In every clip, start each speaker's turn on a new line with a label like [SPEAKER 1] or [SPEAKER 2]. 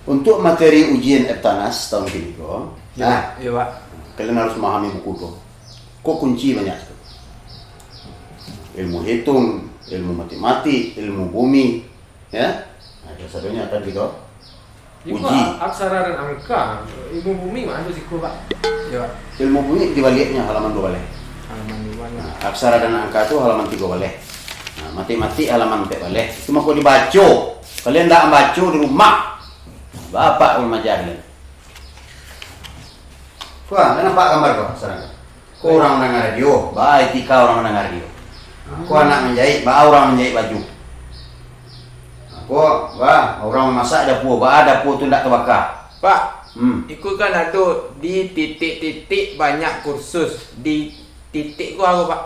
[SPEAKER 1] Untuk materi ujian Eptanas tahun ini,
[SPEAKER 2] iya Pak.
[SPEAKER 1] Kalian harus memahami buku kok. Kok kunci banyak tuh. Ilmu hitung, ilmu matematik, ilmu bumi, ya. Nah, satunya tadi kok. Uji.
[SPEAKER 2] Aksara dan angka, ilmu bumi mana sih Pak? Iya Pak.
[SPEAKER 1] Ilmu bumi dibaliknya halaman 2 balik.
[SPEAKER 2] Halaman 2
[SPEAKER 1] Nah, aksara dan angka itu halaman 3 balik. Nah, matematik halaman 4 balik. Cuma kok dibaca. Kalian tidak membaca di rumah. Bapak mengajar kalian. Wah, kenapa gambar kau sekarang? Kau orang mendengar radio, baik tika orang mendengar radio. Kau anak menjahit, orang menjahit baju. Kau, orang memasak dapur, dapur tu tidak terbakar.
[SPEAKER 3] Pak, itu kan ada di titik-titik banyak kursus. Di titik ku aku Pak.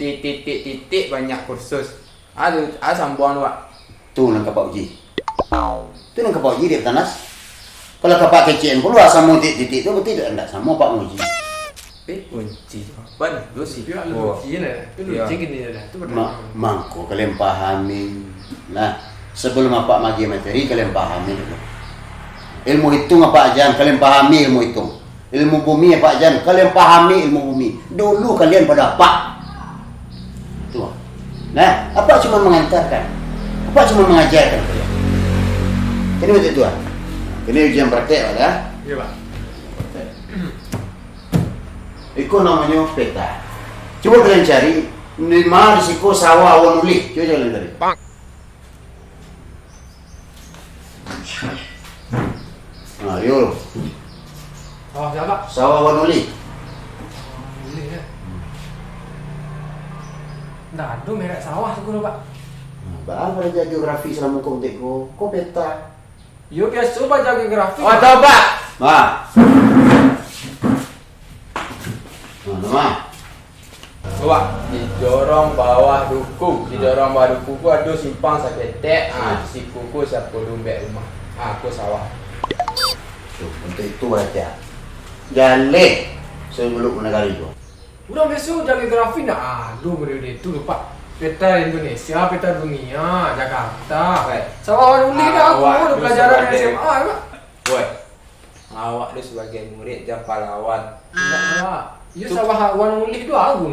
[SPEAKER 3] Di titik-titik banyak kursus. Ada sambungan Pak.
[SPEAKER 1] Tu nak kapak uji. Tu nak kapak uji di Eptanas. Kalau kapak kecil pun luar sama titik tu betul tidak sama Pak Muji.
[SPEAKER 3] Kunci. Ban, lu sih.
[SPEAKER 2] Dia lu ujian ya. Itu lu ujian gini ya. Itu
[SPEAKER 1] Mangko kalian pahami. Nah, sebelum apa magi materi kalian pahami dulu. Ilmu hitung apa aja kalian pahami ilmu hitung. Ilmu bumi apa aja kalian pahami ilmu bumi. Dulu kalian pada apa? Tuh. Nah, apa cuma mengantarkan? Apa cuma mengajarkan kalian? Ini betul tuan. Ini ujian praktek ya.
[SPEAKER 2] Iya Pak.
[SPEAKER 1] Itu namanya peta. Coba kalian cari 5 risiko sawah awan uli. Coba kalian cari. Nah, yuk.
[SPEAKER 2] Oh, siapa?
[SPEAKER 1] Sawah awan uli.
[SPEAKER 2] Ini ya. Nggak ada merek sawah tuh Pak.
[SPEAKER 1] Bang, ada geografi selama kontekku. Kok peta?
[SPEAKER 2] Yo biasa baca geografi.
[SPEAKER 3] Oh, tahu Pak.
[SPEAKER 1] Nah. Nama.
[SPEAKER 3] Pak, di dorong bawah duku. Di dorong bawah duku ku ada simpang saketek. Si kuku siapa dombek rumah. Aku sawah.
[SPEAKER 1] Tuh, untuk itu baca. Jale sebelum menegari itu.
[SPEAKER 2] Udah biasa baca geografi nah. Aduh, beri itu lupa. Peta Indonesia, peta dunia, Jakarta. Sawah uli dah aku udah pelajaran di SMA Pak.
[SPEAKER 3] Woi. Awak tu sebagai murid jangan pahlawan.
[SPEAKER 2] Enggak. Ya sawah wan uli itu aku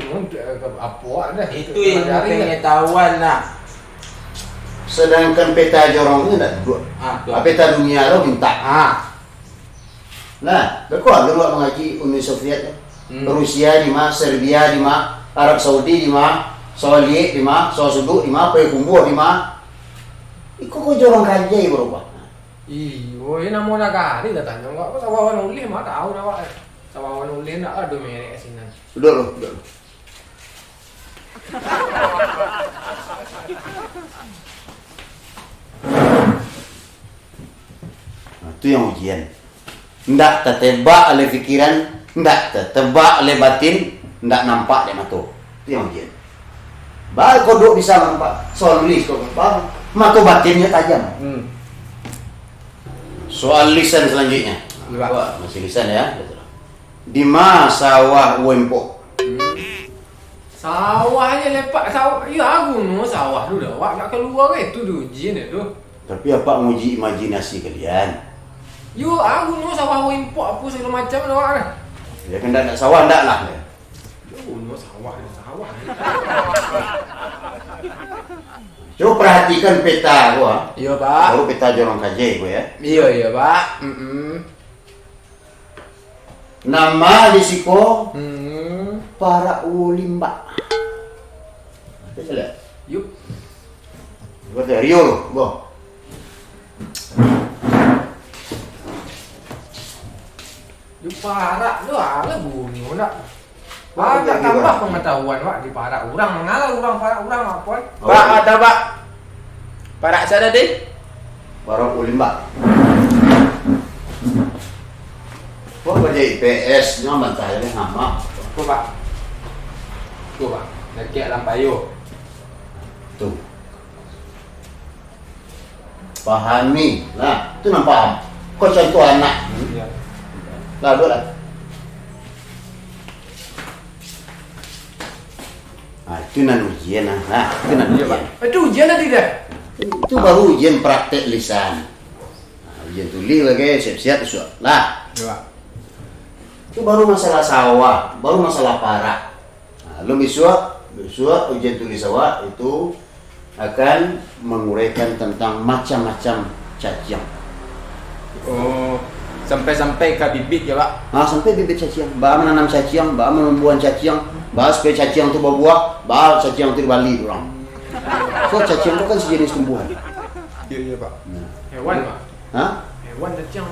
[SPEAKER 2] apa dah.
[SPEAKER 3] Itu ilmu pengetahuan lah.
[SPEAKER 1] Sedangkan peta jorong itu tidak dua. Peta dunia lo minta. Nah, berkuah lu mengaji Uni Soviet, Rusia di mana, Serbia di mana, Arab Saudi di mana, Soviet di mana, Sosuduk di mana, Payakumbuh di mana. Iku kok jorong kajai berubah.
[SPEAKER 2] Iyo, ini namanya kali dah tanya enggak. Sawah wan uli mah tahu dah Pak. Sawah wan uli enggak ada merek asinan.
[SPEAKER 1] Udah lo. Nah, itu yang ujian. Ndak tertebak oleh pikiran, ndak tertebak oleh batin, ndak nampak oleh mata. Itu yang ujian. Baru kodok bisa nampak. Soal nulis kok bang, mata batinnya tajam. Soal lisan selanjutnya. Wah, masih lisan ya. Di mana sawah wempok?
[SPEAKER 2] Sawahnya lepak sawah. Ya aku no sawah dulu dah. Wak nak keluar itu dulu ujian itu.
[SPEAKER 1] Tapi apa nguji imajinasi kalian?
[SPEAKER 2] Yo aku no sawah import apa segala macam dah Wak.
[SPEAKER 1] Ya kan ndak sawah ndak lah.
[SPEAKER 2] Yo no sawah.
[SPEAKER 1] Coba perhatikan peta gua.
[SPEAKER 3] Iya Pak.
[SPEAKER 1] Baru peta jorong kaje gua ya.
[SPEAKER 3] Iya Pak.
[SPEAKER 1] Nama risiko para ulimba. Kita lihat.
[SPEAKER 2] Yuk.
[SPEAKER 1] Gua dari Rio loh, gua.
[SPEAKER 2] Yuk parak tu ada bunyi nak. Ada tambah pengetahuan Wak di parak orang mengalah orang parak orang apa?
[SPEAKER 3] Pak, ada Pak. Parak sana deh.
[SPEAKER 1] Para ulimba. Gua kerja IPS, nyaman saya ni sama.
[SPEAKER 3] Tuh Pak. Tuh Pak. Lagi lampayo.
[SPEAKER 1] Tuh. Pahami. Nah, itu nampak. Kau contoh anak. Lalu lah. Nah, itu nan ujian nah. Nah, itu nan
[SPEAKER 3] Iya, Pak.
[SPEAKER 1] ujian.
[SPEAKER 2] Itu ujian tadi dah.
[SPEAKER 1] Itu baru ujian praktek lisan. Nah, ujian tuli lagi siap-siap usul. Lah,
[SPEAKER 3] Iya, Pak.
[SPEAKER 1] itu baru masalah sawah, baru masalah parak. Nah, lu besok ujian tulis sawah itu akan menguraikan tentang macam-macam cacian.
[SPEAKER 3] Oh, sampai ke bibit ya, Pak.
[SPEAKER 1] Nah, sampai bibit cacian, bah menanam cacian, bah membuang cacian, bah supaya cacian itu berbuah, bah cacian itu dibalik orang. So cacian itu kan sejenis tumbuhan.
[SPEAKER 3] Iya, Pak.
[SPEAKER 1] Nah,
[SPEAKER 2] Hewan, Pak.
[SPEAKER 1] hah?
[SPEAKER 2] Hewan cacing.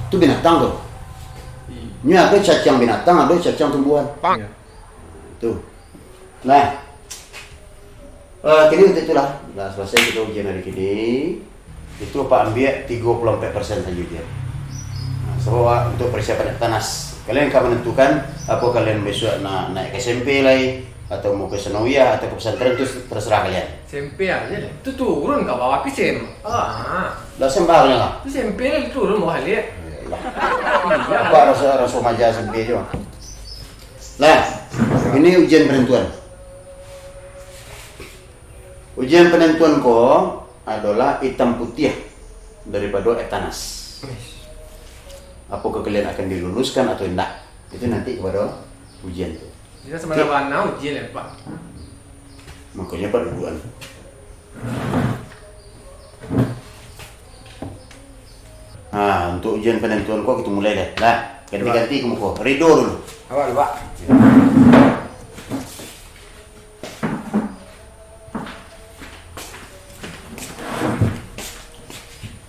[SPEAKER 1] Itu binatang tuh. Ini ada cacing binatang, ada cacing tumbuhan.
[SPEAKER 2] Iya.
[SPEAKER 1] Tuh. Nah, kini itulah. Nah, selesai kita ujian hari ini. Itu Pak ambil 34% saja ujian. Nah, semua untuk persiapan tanas. Kalian akan menentukan apa kalian besok naik ke SMP lagi atau mau ke Senawiyah atau ke pesantren itu terserah kalian.
[SPEAKER 2] SMP aja deh. Itu turun ke bawah ke SM.
[SPEAKER 1] Lah sembarangnya lah.
[SPEAKER 2] Itu SMP lah turun bawah lihat.
[SPEAKER 1] Apa rasa maja SMP aja. Nah, ini ujian penentuan. Ujian penentuan kok adalah hitam putih daripada etanas. Apakah kalian akan diluluskan atau tidak? Itu nanti kepada ujian itu.
[SPEAKER 2] Kita sebenarnya mana ujian ya, Pak?
[SPEAKER 1] Makanya Pak duluan. Nah, untuk ujian penentuan kok kita mulai deh. Nah, ganti-ganti kamu kok. Ridho dulu.
[SPEAKER 3] Awal, Pak.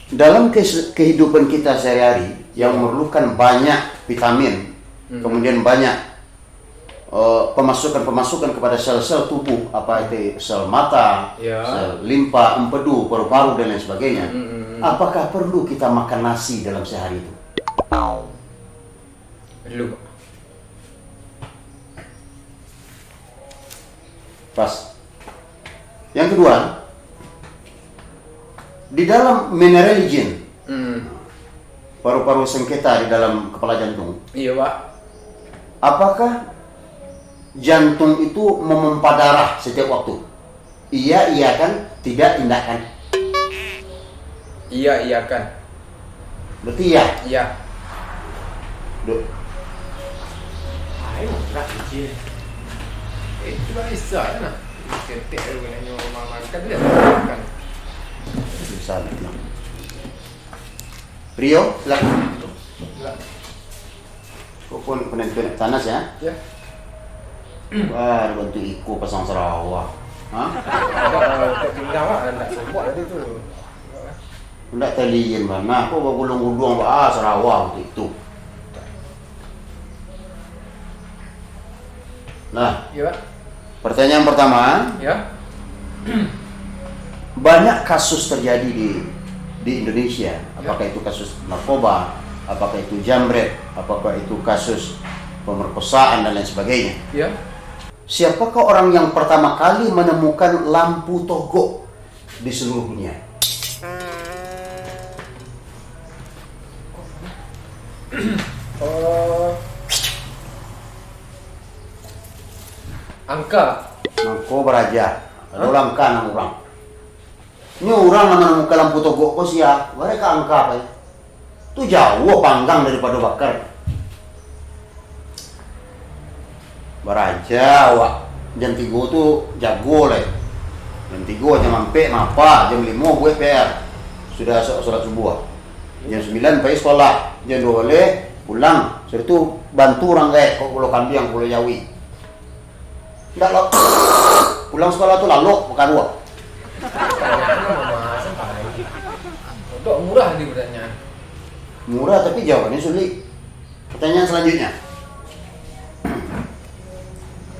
[SPEAKER 1] Dalam kehidupan kita sehari-hari yang memerlukan banyak vitamin, kemudian banyak pemasukan kepada sel-sel tubuh, apa itu sel mata,
[SPEAKER 2] Ya.
[SPEAKER 1] sel limpa, empedu, paru-paru dan lain sebagainya. Apakah perlu kita makan nasi dalam sehari itu?
[SPEAKER 3] Perlu, Pak.
[SPEAKER 1] Pas. Yang kedua, di dalam mineralogen, paru-paru sengketa di dalam kepala jantung,
[SPEAKER 3] Iya, Pak.
[SPEAKER 1] apakah jantung itu memompa darah setiap waktu? Iya kan, tidak tindakan.
[SPEAKER 3] Iya kan.
[SPEAKER 1] Berarti iya.
[SPEAKER 3] Iya.
[SPEAKER 1] Duh.
[SPEAKER 2] Ayo nak ujian. Itu bisa kan? Ketek lu nanya orang makan dia makan.
[SPEAKER 1] Bisa lah. Rio, silakan. Kau pun penentuan tanas ya?
[SPEAKER 2] Ya.
[SPEAKER 1] Wah, bantu Iko pasang Sarawak. Hah?
[SPEAKER 2] Ada pindah Pak, nak sobok tadi tu.
[SPEAKER 1] Hendak talian mana? Kau bagulung gudung Sarawak waktu itu. Nah,
[SPEAKER 2] Ya, Pak.
[SPEAKER 1] pertanyaan pertama,
[SPEAKER 2] Ya.
[SPEAKER 1] banyak kasus terjadi di Indonesia. Apakah itu kasus narkoba, apakah itu jambret, apakah itu kasus pemerkosaan dan lain sebagainya.
[SPEAKER 2] Ya.
[SPEAKER 1] Siapakah orang yang pertama kali menemukan lampu togok di seluruh dunia?
[SPEAKER 2] Angka.
[SPEAKER 1] Mangko beraja. Ada orang kan orang. Ini orang yang menemukan lampu togok kok siap. Mereka angka apa ya? Itu jauh panggang daripada bakar. Beraja wak. Jam 3 tuh jago lah. Jam 3 jam sampai apa? Jam 5 gue PR. Sudah sholat subuh. Jam 9 pergi sekolah. Jam 2 pulang. Sudah itu bantu orang kayak kok pulau kambing, pulau Jawi. Enggak lo. Pulang sekolah tuh lalu bukan uang.
[SPEAKER 2] Mama sampai. Untuk murah di pertanyaan.
[SPEAKER 1] Murah tapi jawabannya sulit. Pertanyaan selanjutnya.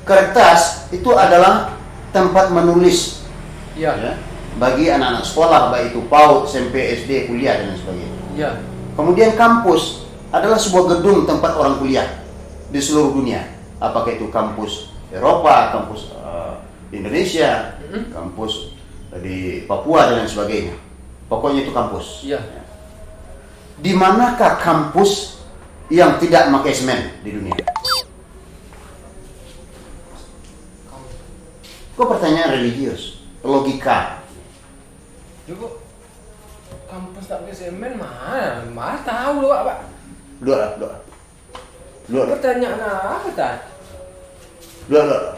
[SPEAKER 1] Kertas itu adalah tempat menulis
[SPEAKER 2] Ya.
[SPEAKER 1] ya, bagi anak-anak sekolah, baik itu PAUD, SMP, SD, kuliah dan lain sebagainya.
[SPEAKER 2] Ya.
[SPEAKER 1] Kemudian kampus adalah sebuah gedung tempat orang kuliah di seluruh dunia. Apakah itu kampus Eropa, kampus Indonesia, kampus di Papua dan lain sebagainya. Pokoknya itu kampus.
[SPEAKER 2] Ya.
[SPEAKER 1] Di manakah kampus yang tidak memakai semen di dunia? Kok pertanyaan religius, logika.
[SPEAKER 2] Juga kampus tak pakai semen mana tahu loh Pak.
[SPEAKER 1] Dua.
[SPEAKER 2] Pertanyaan apa tak?
[SPEAKER 1] Dua.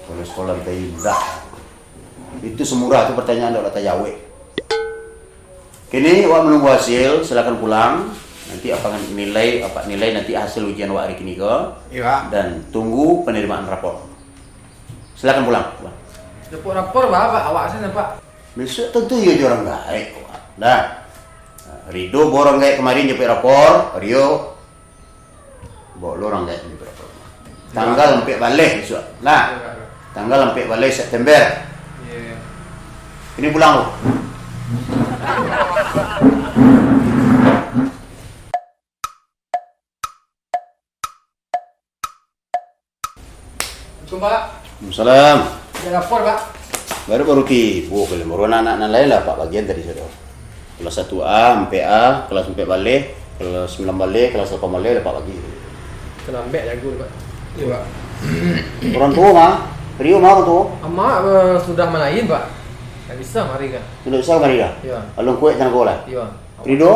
[SPEAKER 1] Kalau sekolah kita tidak. Itu semurah itu pertanyaan doa tayawe. Kini wak menunggu hasil, silakan pulang. Nanti apa nilai nanti hasil ujian wak hari kini ke.
[SPEAKER 3] Iya.
[SPEAKER 1] Dan tunggu penerimaan rapor. Silakan pulang.
[SPEAKER 2] Dapat rapor Pak, awak sana Pak.
[SPEAKER 1] Besok tentu ya orang gaek. Dah. Rido borong gaek kemarin jepit rapor, Rio. Bawa lo orang gaek jepit rapor. Tanggal sampai balik besok. Nah, tanggal sampai balik September.
[SPEAKER 2] Iya.
[SPEAKER 1] Ini pulang lo.
[SPEAKER 2] Pak.
[SPEAKER 1] Salam.
[SPEAKER 2] Ada rapor Pak.
[SPEAKER 1] Baru ki, baru anak-anak lain lah Pak bagian tadi sudah. Kelas 1A, sampai A, kelas sampai balik, kelas 9 balik, kelas 8 balik dapat bagi.
[SPEAKER 2] Kenambek jago Pak. Iya Pak.
[SPEAKER 1] Orang tua mah, Rio mah orang tua.
[SPEAKER 2] Ama sudah malain Pak. Tak bisa mari kan.
[SPEAKER 1] Sudah bisa kemari dah.
[SPEAKER 2] Iya.
[SPEAKER 1] Alung kuat jangan kau lah.
[SPEAKER 2] Iya.
[SPEAKER 1] Rido,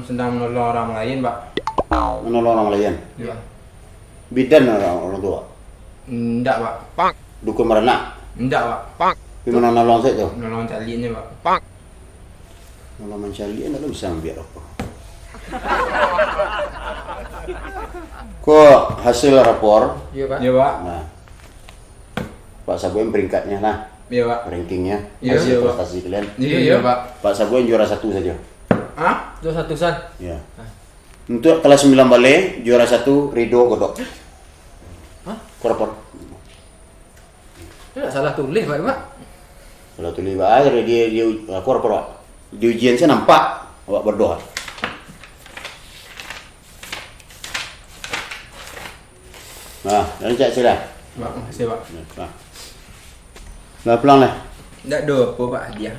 [SPEAKER 3] Sedang menolong orang lain, Pak.
[SPEAKER 1] menolong orang lain.
[SPEAKER 2] Iya.
[SPEAKER 1] Bidan orang tua.
[SPEAKER 3] Enggak, Pak.
[SPEAKER 1] Dukun meranak.
[SPEAKER 3] Enggak, Pak.
[SPEAKER 1] Tapi mana nolong saya tu.
[SPEAKER 3] Menolong caliannya, Pak.
[SPEAKER 1] Nolong mencari, nak bisa ambil apa. Kok hasil rapor?
[SPEAKER 2] Iya Pak.
[SPEAKER 3] Iya, Pak.
[SPEAKER 1] Nah, Pak Sabuem peringkatnya nah,
[SPEAKER 3] Iya, Pak.
[SPEAKER 1] rankingnya,
[SPEAKER 3] Iya,
[SPEAKER 1] hasil
[SPEAKER 3] iya, Pak.
[SPEAKER 1] prestasi kalian.
[SPEAKER 3] Iya, Pak.
[SPEAKER 1] Pak Sabuem juara 1 saja.
[SPEAKER 3] Hah?
[SPEAKER 2] Itu satusan.
[SPEAKER 1] Ya. Untuk kelas 9 balik juara 1 Rido Godok.
[SPEAKER 2] Hah?
[SPEAKER 1] Korpor.
[SPEAKER 2] Tidak salah tulis Pak.
[SPEAKER 1] Kalau tulis aja dia korpor Pak. Di ujian saya nampak awak berdoa. Nah, dari cak sila.
[SPEAKER 3] Pak, makasih, Pak.
[SPEAKER 1] Nah, pulang lah.
[SPEAKER 3] Enggak ada apa, Pak, hadiah.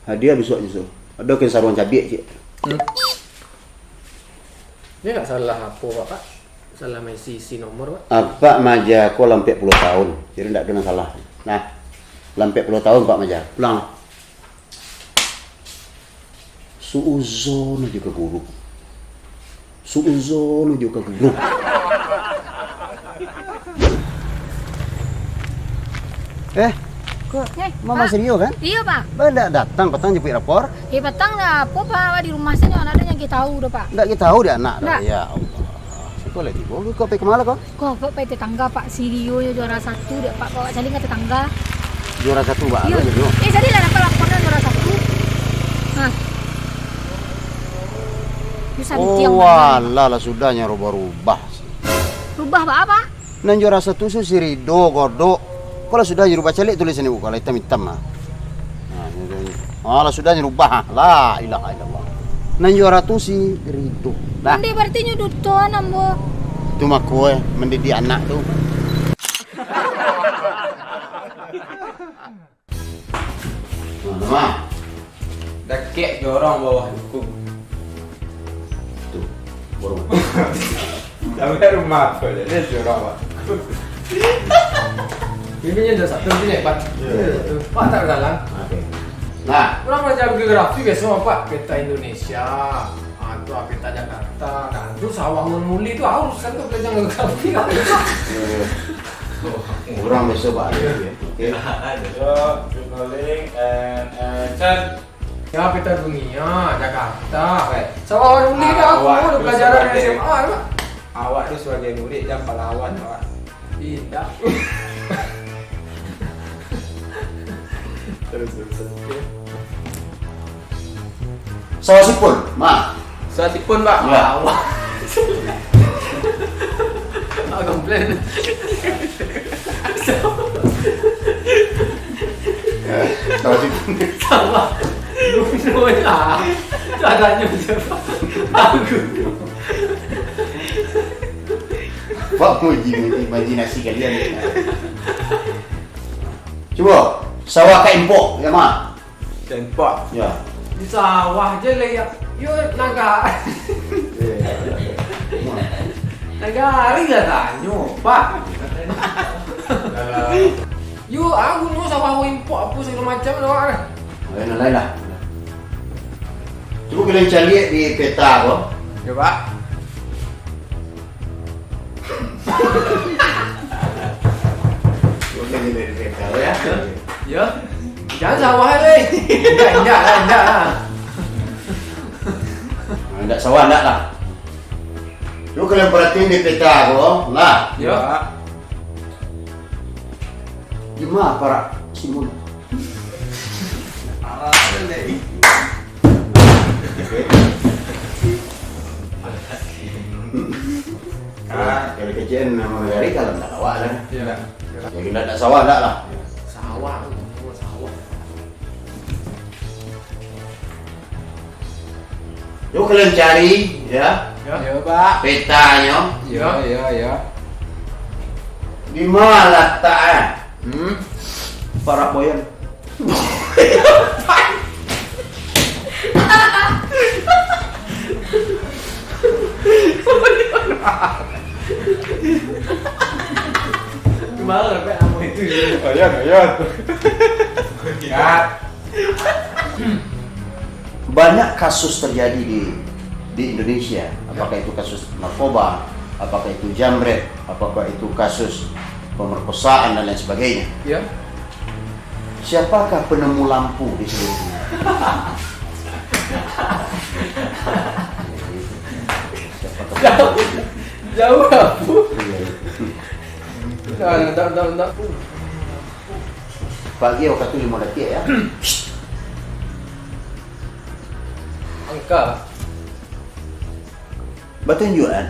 [SPEAKER 1] Hadiah besok nyusul. Ada ke sarung cabai cik.
[SPEAKER 2] Dia tak salah apa Pak. Salah main sisi nomor Pak.
[SPEAKER 1] Pak Maja kau lampai 10 tahun. Jadi tidak kena salah. Nah, lampai 10 tahun Pak Maja. Pulang lah. Suuzon juga guru. Suuzon juga guru. Kok Mama
[SPEAKER 4] Pak.
[SPEAKER 1] serius kan?
[SPEAKER 4] Iya Pak.
[SPEAKER 1] Tidak datang, petang jemput rapor.
[SPEAKER 4] Petang lah apa Pak di rumah saya ada yang kita tahu dah Pak.
[SPEAKER 1] Tidak kita tahu dia anak.
[SPEAKER 4] Nggak.
[SPEAKER 1] Ya Allah. Kau lagi kau pergi kemana kau?
[SPEAKER 4] Kok Pak pe tetangga Pak si Rio juara 1 dia Pak bawa saling ke tetangga.
[SPEAKER 1] Juara 1 Pak.
[SPEAKER 4] Iya.
[SPEAKER 1] Rio.
[SPEAKER 4] Jadi lah dapat laporan juara 1. Nah. Bisa ditiang.
[SPEAKER 1] Walah sudahnya rubah-rubah.
[SPEAKER 4] Rubah Pak apa?
[SPEAKER 1] Nan juara 1 su si Rido Godok. Kalau sudah dirubah celik tulisan ibu kalau hitam-hitam mah. Nah, sudah dirubah. La ilaha illallah. Nan juara tu si Rido. Dah.
[SPEAKER 4] Nanti berarti nyuduton ambo.
[SPEAKER 1] Tu mah kowe mendidik anak tu. Mama.
[SPEAKER 3] Dekek jorong bawah hukum.
[SPEAKER 1] Tu. Borong.
[SPEAKER 3] Sampai rumah aku jadi jorong, Pak.
[SPEAKER 2] Ini ada satu ni Pak. Satu. Pak tak jalan.
[SPEAKER 1] Okey. Nah,
[SPEAKER 2] Orang belajar geografi biasa Pak. Peta Indonesia. Atau peta Jakarta. Nah, itu sawah menuli itu harus kan tuh belajar geografi kan.
[SPEAKER 1] orang besok Pak. Okey.
[SPEAKER 3] Calling and action.
[SPEAKER 2] Ya peta dunia Jakarta. Sawah menuli itu aku
[SPEAKER 3] Awak
[SPEAKER 2] udah
[SPEAKER 3] tu
[SPEAKER 2] pelajaran dari
[SPEAKER 3] sebagai-
[SPEAKER 2] SMA Pak.
[SPEAKER 3] Awak tu sebagai murid dan pahlawan, Pak.
[SPEAKER 2] Tidak.
[SPEAKER 3] Terus.
[SPEAKER 1] Sawah sipul, Ma.
[SPEAKER 3] Satipun, Pak.
[SPEAKER 1] Ya.
[SPEAKER 2] Tak komplain.
[SPEAKER 1] Sawah sipul.
[SPEAKER 2] Sama. Luno ya. Caranya siapa? Aku.
[SPEAKER 1] Pak muji imajinasi kalian. Coba sawah kain empok, ya Ma.
[SPEAKER 3] Tempat.
[SPEAKER 1] Ya.
[SPEAKER 2] Di sawah aja lihat Yo naga. Nagari lah tanyo, Pak. Yo aku no sawah import apa segala macam lah.
[SPEAKER 1] Ayun na lah. Coba kalian cari di peta ko.
[SPEAKER 3] Ya Pak.
[SPEAKER 1] Coba kalian lihat di peta ya.
[SPEAKER 2] Ya. Jangan sawah deh. Enggak.
[SPEAKER 1] Enggak sawah enggak lah. Coba kalian perhatiin di peta ko. Nah,
[SPEAKER 3] Ya Pak.
[SPEAKER 1] gimana para Simon? Kalau kecil memang dari kalau enggak sawah lah.
[SPEAKER 3] Ya.
[SPEAKER 1] Jadi enggak sawah enggak lah.
[SPEAKER 2] Sawah, sawah.
[SPEAKER 1] Coba kalian cari ya
[SPEAKER 3] Ya Pak.
[SPEAKER 1] petanya.
[SPEAKER 3] Ya.
[SPEAKER 1] Di mana letaknya? Para boyan.
[SPEAKER 2] Gimana Pak kamu itu?
[SPEAKER 3] Ayo. Ya.
[SPEAKER 1] Banyak kasus terjadi di Indonesia. Apakah itu kasus narkoba, apakah itu jambret, apakah itu kasus pemerkosaan dan lain sebagainya.
[SPEAKER 2] Ya.
[SPEAKER 1] Siapakah penemu lampu di seluruh dunia? Siapakah
[SPEAKER 2] Jauh apa?
[SPEAKER 1] penemu?
[SPEAKER 2] Enggak.
[SPEAKER 1] Pagi aku kata 5 detik ya.
[SPEAKER 2] Angka.
[SPEAKER 1] Bertunjukan.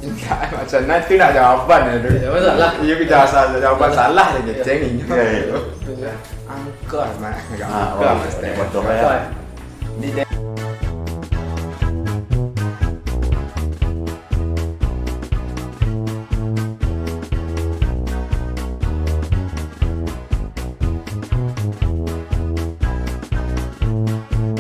[SPEAKER 3] Enggak, macam nanti nak jawaban ya.
[SPEAKER 2] Ya, masalah.
[SPEAKER 3] Iya kita jawaban salah aja cengin.
[SPEAKER 1] Ya.
[SPEAKER 3] Angka mak.
[SPEAKER 1] Ah,
[SPEAKER 3] Angka
[SPEAKER 1] oh,
[SPEAKER 3] mas.
[SPEAKER 1] betul ya.
[SPEAKER 3] Di